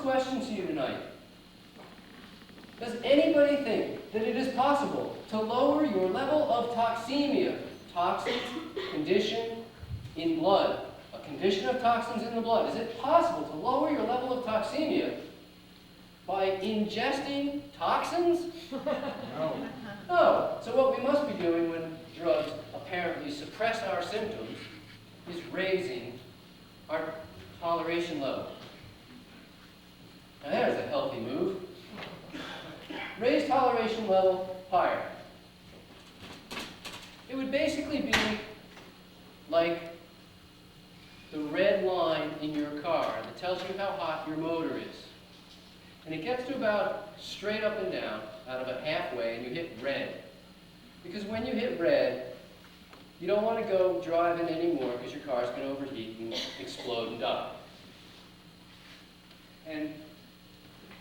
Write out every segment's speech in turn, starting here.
question to you tonight. Does anybody think that it is possible to lower your level of toxemia, toxins, condition in blood, a condition of toxins in the blood? Is it possible to lower your level of toxemia by ingesting toxins? No. No. So what we must be doing when drugs apparently suppress our symptoms is raising our toleration level. Now there's a healthy move. Raise toleration level higher. It would basically be like the red line in your car that tells you how hot your motor is. And it gets to about straight up and down out of a halfway and you hit red. Because when you hit red, you don't want to go driving anymore because your car's going to overheat and explode and die. And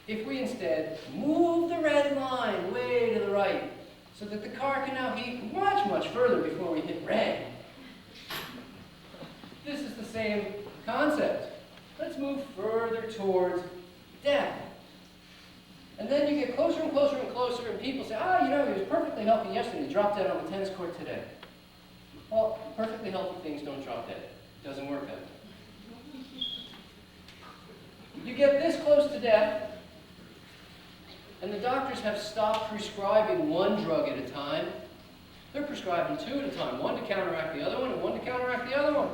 if we instead move the red line way to the right so that the car can now heat much, much further before we hit red. This is the same concept. Let's move further towards death. And then you get closer and closer and closer, and people say, you know, he was perfectly healthy yesterday. He dropped dead on the tennis court today. Well, perfectly healthy things don't drop dead. It doesn't work that way. You get this close to death, and the doctors have stopped prescribing one drug at a time. They're prescribing two at a time, one to counteract the other one and one to counteract the other one.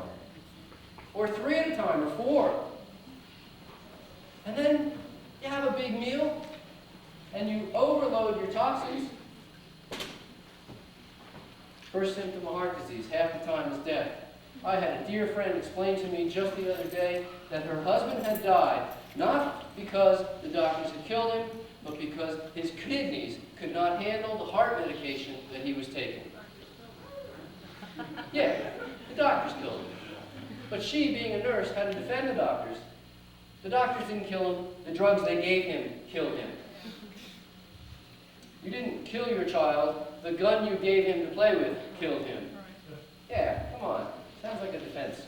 Or three at a time, or four. And then you have a big meal, and you overload your toxins. First symptom of heart disease, half the time is death. I had a dear friend explain to me just the other day that her husband had died, not because the doctors had killed him, but because his kidneys could not handle the heart medication that he was taking. Yeah, the doctors killed him. But she, being a nurse, had to defend the doctors. The doctors didn't kill him. The drugs they gave him killed him. You didn't kill your child. The gun you gave him to play with killed him. Yeah, come on. Sounds like a defense.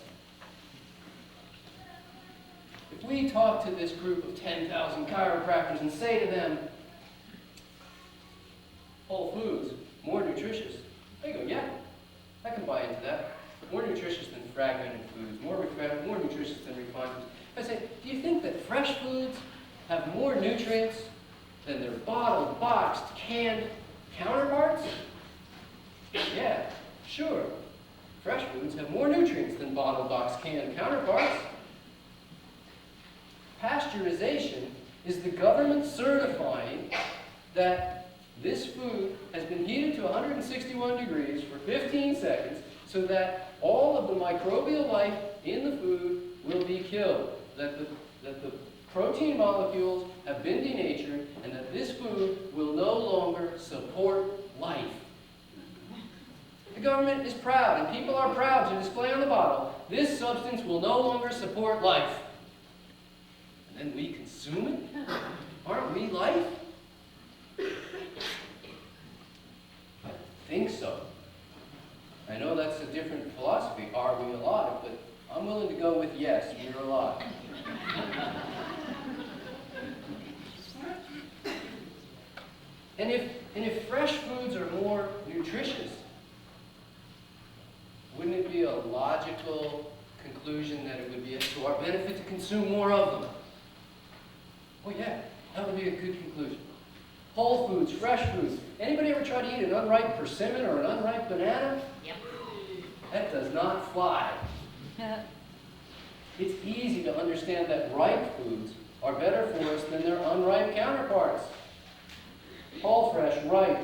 If we talk to this group of 10,000 chiropractors and say to them, Whole Foods, more nutritious, they go, yeah, I can buy into that. More nutritious than fragmented foods, more nutritious than refined foods. I say, do you think that fresh foods have more nutrients than their bottled, boxed, canned counterparts? Yeah, sure. Fresh foods have more nutrients than bottled, boxed, canned counterparts. Pasteurization is the government certifying that this food has been heated to 161 degrees for 15 seconds so that all of the microbial life in the food will be killed, that the protein molecules have been denatured, and that this food will no longer support life. The government is proud, and people are proud to display on the bottle, this substance will no longer support life. And then we consume it? Aren't we life? I think so. I know that's a different philosophy. Are we alive? But I'm willing to go with yes, we're alive. And if fresh foods are more nutritious, wouldn't it be a logical conclusion that it would be to our benefit to consume more of them? Oh yeah, that would be a good conclusion. Whole foods, fresh foods. Anybody ever try to eat an unripe persimmon or an unripe banana? Yep. That does not fly. It's easy to understand that ripe foods are better for us than their unripe counterparts. Whole, fresh, ripe,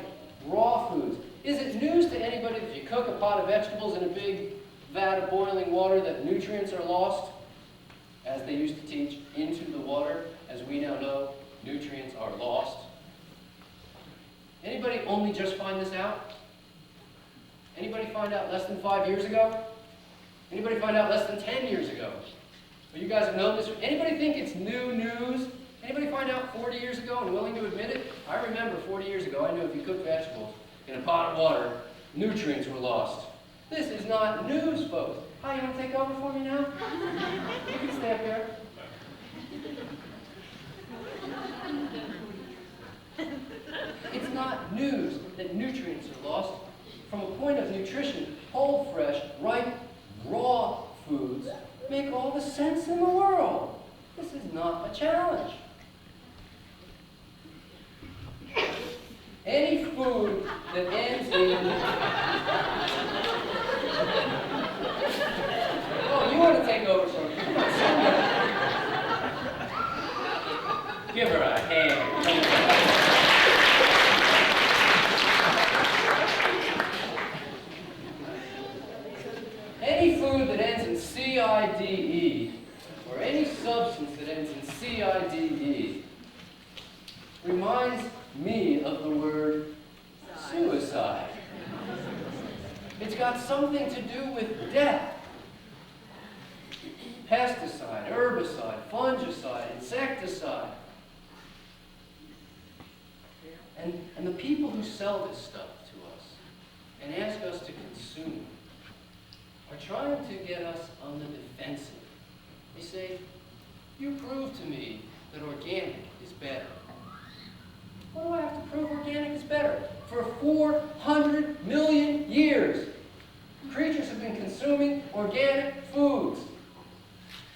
raw foods. Is it news to anybody that if you cook a pot of vegetables in a big vat of boiling water that nutrients are lost? As they used to teach, into the water. As we now know, nutrients are lost. Anybody only just find this out? Anybody find out less than 5 years ago? Anybody find out less than 10 years ago? Well, you guys have known this. Anybody think it's new news? Anybody find out 40 years ago and willing to admit it? I remember 40 years ago, I knew if you cooked vegetables in a pot of water, nutrients were lost. This is not news, folks. Hi, you want to take over for me now? You can stay up here. and nutrients are lost. From a point of nutrition, whole, fresh, ripe, raw foods make all the sense in the world. This is not a challenge. Any food that ends in... Oh, you want to take over something? Come on, somebody. Give her a hand. Any food that ends in CIDE, or any substance that ends in CIDE, reminds me of the word suicide. It's got something to do with death. Pesticide, herbicide, fungicide, insecticide. And the people who sell this stuff to us and ask us to consume are trying to get us on the defensive. They say, you prove to me that organic is better. What do I have to prove organic is better? For 400 million years, creatures have been consuming organic foods.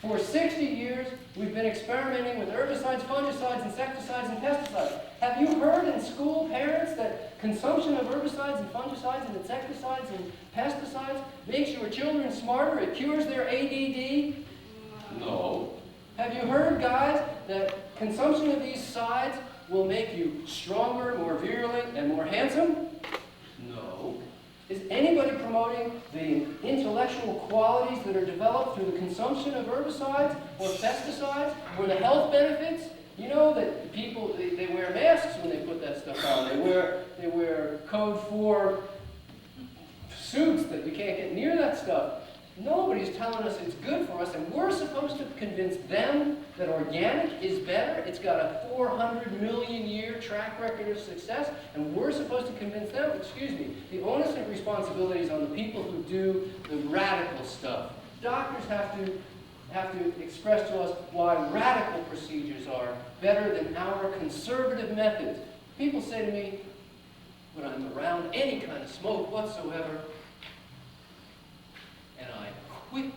For 60 years, we've been experimenting with herbicides, fungicides, insecticides, and pesticides. Have you heard in school, parents, that consumption of herbicides and fungicides and insecticides and pesticides makes your children smarter? It cures their ADD? No. Have you heard, guys, that consumption of these sides will make you stronger, more virulent, and more handsome? No. Is anybody promoting the intellectual qualities that are developed through the consumption of herbicides or pesticides, or the health benefits? You know that people, they wear masks when they put that stuff on. They wear code 4 suits that you can't get near that stuff. Nobody's telling us it's good for us, and we're supposed to convince them that organic is better. It's got a 400 million year track record of success, and we're supposed to convince them, excuse me, the onus and responsibility is on the people who do the radical stuff. Doctors have to express to us why radical procedures are better than our conservative methods. People say to me, when I'm around any kind of smoke whatsoever, and I quickly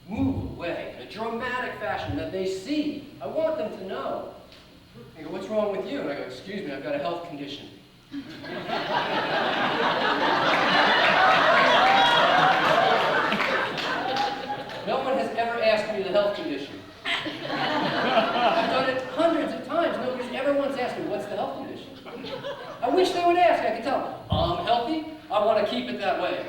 move away in a dramatic fashion that they see. I want them to know. They go, what's wrong with you? And I go, excuse me, I've got a health condition. No one has ever asked me the health condition. I've done it hundreds of times. Nobody's ever once asked me, what's the health condition? I wish they would ask. I could tell them, I'm healthy. I want to keep it that way.